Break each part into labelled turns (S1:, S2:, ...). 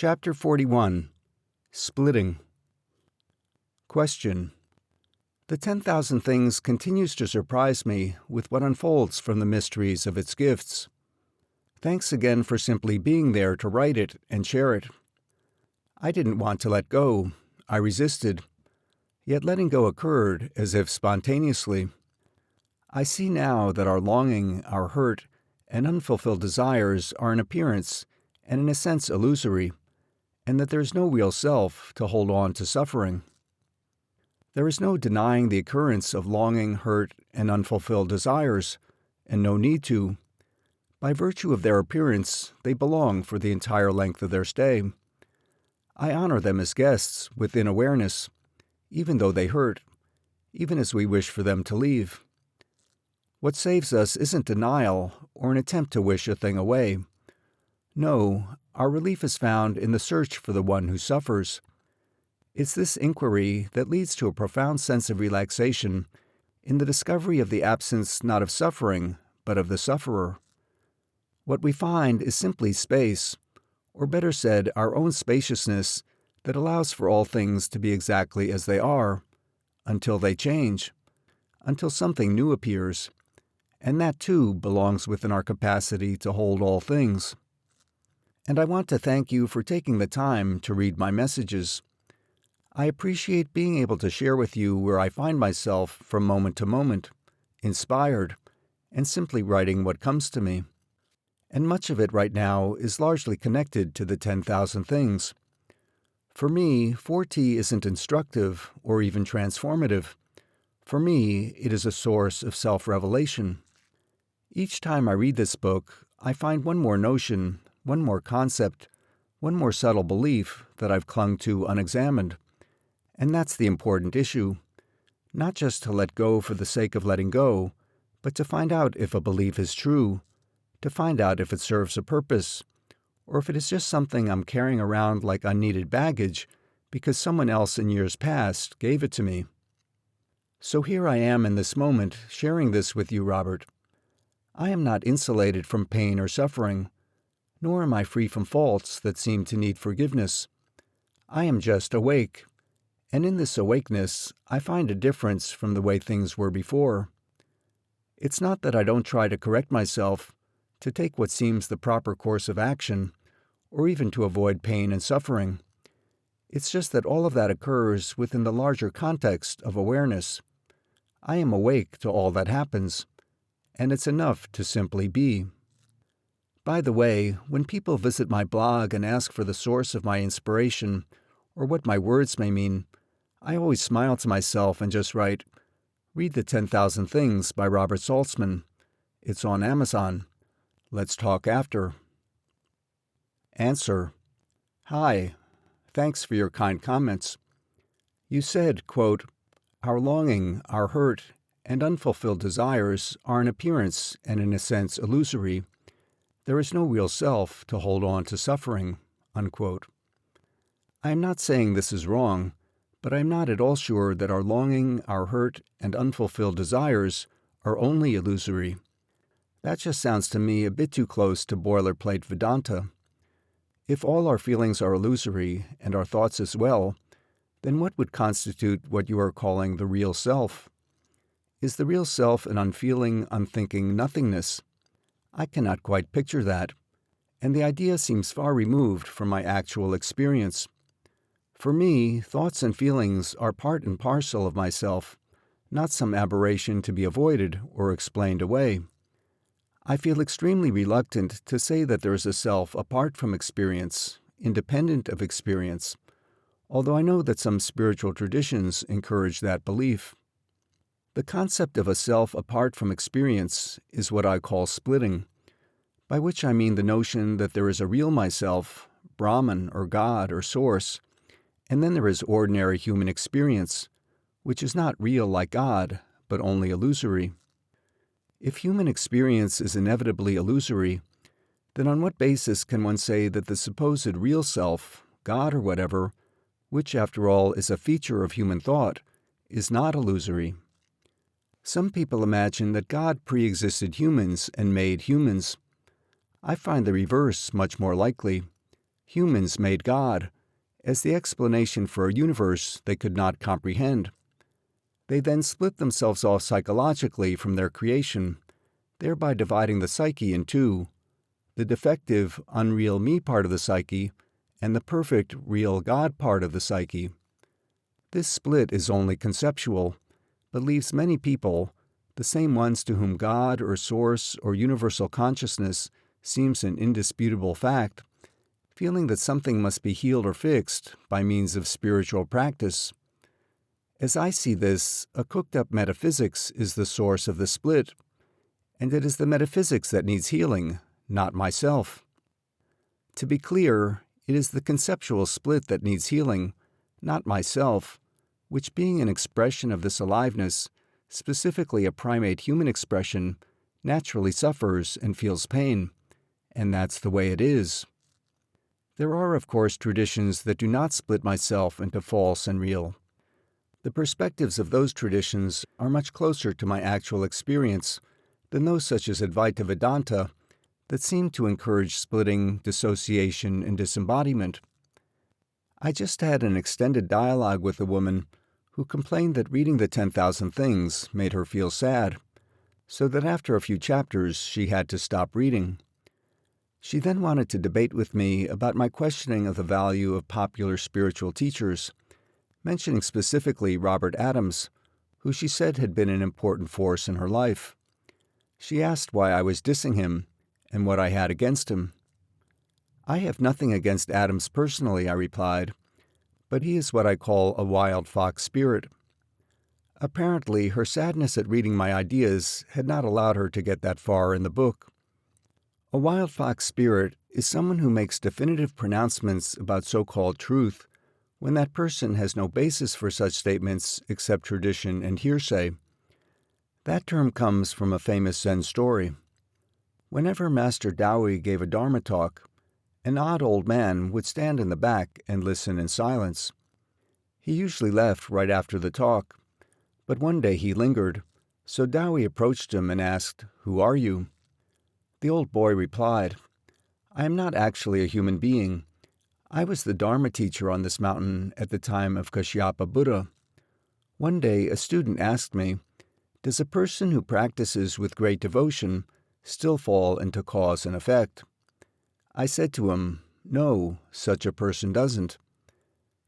S1: Chapter 41. Splitting. Question. The 10,000 Things continues to surprise me with what unfolds from the mysteries of its gifts. Thanks again for simply being there to write it and share it. I didn't want to let go. I resisted. Yet letting go occurred as if spontaneously. I see now that our longing, our hurt, and unfulfilled desires are an appearance and in a sense illusory, and that there is no real self to hold on to suffering. There is no denying the occurrence of longing, hurt, and unfulfilled desires, and no need to. By virtue of their appearance, they belong for the entire length of their stay. I honor them as guests within awareness, even though they hurt, even as we wish for them to leave. What saves us isn't denial or an attempt to wish a thing away. No, our relief is found in the search for the one who suffers. It's this inquiry that leads to a profound sense of relaxation in the discovery of the absence not of suffering, but of the sufferer. What we find is simply space, or better said, our own spaciousness that allows for all things to be exactly as they are, until they change, until something new appears, and that too belongs within our capacity to hold all things. And I want to thank you for taking the time to read my messages. I appreciate being able to share with you where I find myself from moment to moment, inspired, and simply writing what comes to me. And much of it right now is largely connected to the 10,000 Things. For me, 4T isn't instructive or even transformative. For me, it is a source of self-revelation. Each time I read this book, I find one more notion, one more concept, one more subtle belief that I've clung to unexamined. And that's the important issue. Not just to let go for the sake of letting go, but to find out if a belief is true, to find out if it serves a purpose, or if it is just something I'm carrying around like unneeded baggage because someone else in years past gave it to me. So here I am in this moment, sharing this with you, Robert. I am not insulated from pain or suffering, nor am I free from faults that seem to need forgiveness. I am just awake, and in this awakeness, I find a difference from the way things were before. It's not that I don't try to correct myself, to take what seems the proper course of action, or even to avoid pain and suffering. It's just that all of that occurs within the larger context of awareness. I am awake to all that happens, and it's enough to simply be. By the way, when people visit my blog and ask for the source of my inspiration, or what my words may mean, I always smile to myself and just write, "Read The 10,000 Things by Robert Saltzman. It's on Amazon. Let's talk after." Answer. Hi. Thanks for your kind comments. You said, quote, "Our longing, our hurt, and unfulfilled desires are an appearance and in a sense illusory. There is no real self to hold on to suffering," unquote. I am not saying this is wrong, but I am not at all sure that our longing, our hurt, and unfulfilled desires are only illusory. That just sounds to me a bit too close to boilerplate Vedanta. If all our feelings are illusory, and our thoughts as well, then what would constitute what you are calling the real self? Is the real self an unfeeling, unthinking nothingness? I cannot quite picture that, and the idea seems far removed from my actual experience. For me, thoughts and feelings are part and parcel of myself, not some aberration to be avoided or explained away. I feel extremely reluctant to say that there is a self apart from experience, independent of experience, although I know that some spiritual traditions encourage that belief. The concept of a self apart from experience is what I call splitting, by which I mean the notion that there is a real myself, Brahman or God or Source, and then there is ordinary human experience, which is not real like God, but only illusory. If human experience is inevitably illusory, then on what basis can one say that the supposed real self, God or whatever, which after all is a feature of human thought, is not illusory? Some people imagine that God pre-existed humans and made humans. I find the reverse much more likely. humans made God, as the explanation for a universe they could not comprehend. They then split themselves off psychologically from their creation, thereby dividing the psyche in two: the defective, unreal me part of the psyche, and the perfect, real God part of the psyche. This split is only conceptual, but leaves many people, the same ones to whom God or Source or universal consciousness seems an indisputable fact, feeling that something must be healed or fixed by means of spiritual practice. As I see this, a cooked-up metaphysics is the source of the split, and it is the metaphysics that needs healing, not myself. To be clear, it is the conceptual split that needs healing, not myself, which, being an expression of this aliveness, specifically a primate human expression, naturally suffers and feels pain, and that's the way it is. There are, of course, traditions that do not split myself into false and real. The perspectives of those traditions are much closer to my actual experience than those such as Advaita Vedanta that seem to encourage splitting, dissociation, and disembodiment. I just had an extended dialogue with a woman who complained that reading the 10,000 Things made her feel sad, so that after a few chapters she had to stop reading. She then wanted to debate with me about my questioning of the value of popular spiritual teachers, mentioning specifically Robert Adams, who she said had been an important force in her life. She asked why I was dissing him and what I had against him. I have nothing against Adams personally, I replied, but he is what I call a wild fox spirit. Apparently, her sadness at reading my ideas had not allowed her to get that far in the book. A wild fox spirit is someone who makes definitive pronouncements about so-called truth when that person has no basis for such statements except tradition and hearsay. That term comes from a famous Zen story. Whenever Master Dowie gave a Dharma talk, an odd old man would stand in the back and listen in silence. He usually left right after the talk, but one day he lingered, so Dowie approached him and asked, "Who are you?" The old boy replied, "I am not actually a human being. I was the Dharma teacher on this mountain at the time of Kashyapa Buddha. One day a student asked me, 'Does a person who practices with great devotion still fall into cause and effect?' I said to him, 'No, such a person doesn't.'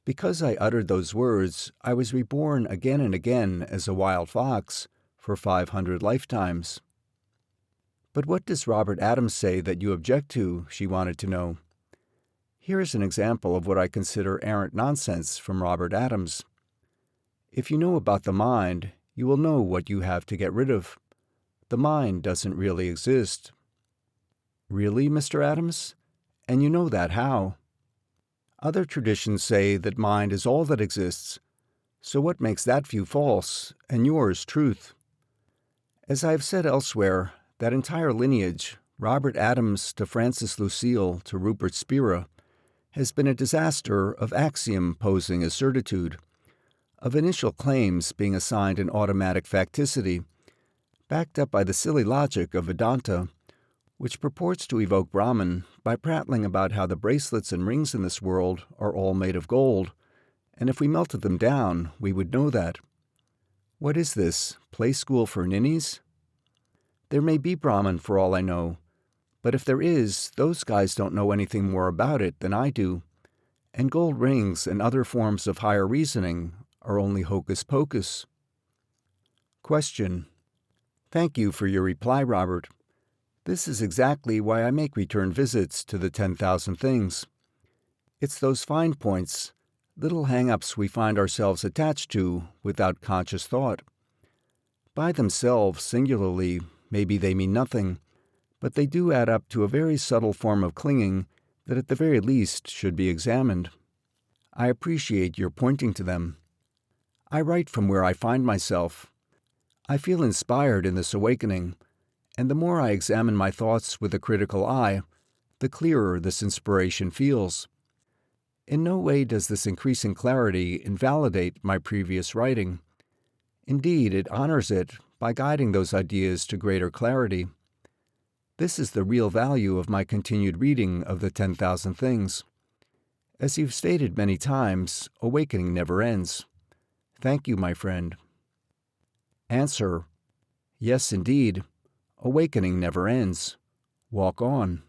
S1: Because I uttered those words, I was reborn again and again as a wild fox for 500 lifetimes." "But what does Robert Adams say that you object to?" she wanted to know. Here is an example of what I consider errant nonsense from Robert Adams. If you know about the mind, you will know what you have to get rid of. The mind doesn't really exist. Really, Mr. Adams? And you know that how? Other traditions say that mind is all that exists. So what makes that view false, and yours truth? As I have said elsewhere, that entire lineage, Robert Adams to Francis Lucille to Rupert Spira, has been a disaster of axiom posing as certitude, of initial claims being assigned an automatic facticity, backed up by the silly logic of Vedanta, which purports to evoke Brahman by prattling about how the bracelets and rings in this world are all made of gold, and if we melted them down, we would know that. What is this, play school for ninnies? There may be Brahman for all I know, but if there is, those guys don't know anything more about it than I do, and gold rings and other forms of higher reasoning are only hocus pocus. Question. Thank you for your reply, Robert. This is exactly why I make return visits to the 10,000 Things. It's those fine points, little hang-ups we find ourselves attached to without conscious thought. By themselves, singularly, maybe they mean nothing, but they do add up to a very subtle form of clinging that at the very least should be examined. I appreciate your pointing to them. I write from where I find myself. I feel inspired in this awakening, and the more I examine my thoughts with a critical eye, the clearer this inspiration feels. In no way does this increasing clarity invalidate my previous writing. Indeed, it honors it by guiding those ideas to greater clarity. This is the real value of my continued reading of the 10,000 Things. As you've stated many times, awakening never ends. Thank you, my friend. Answer: yes, indeed. Awakening never ends. Walk on.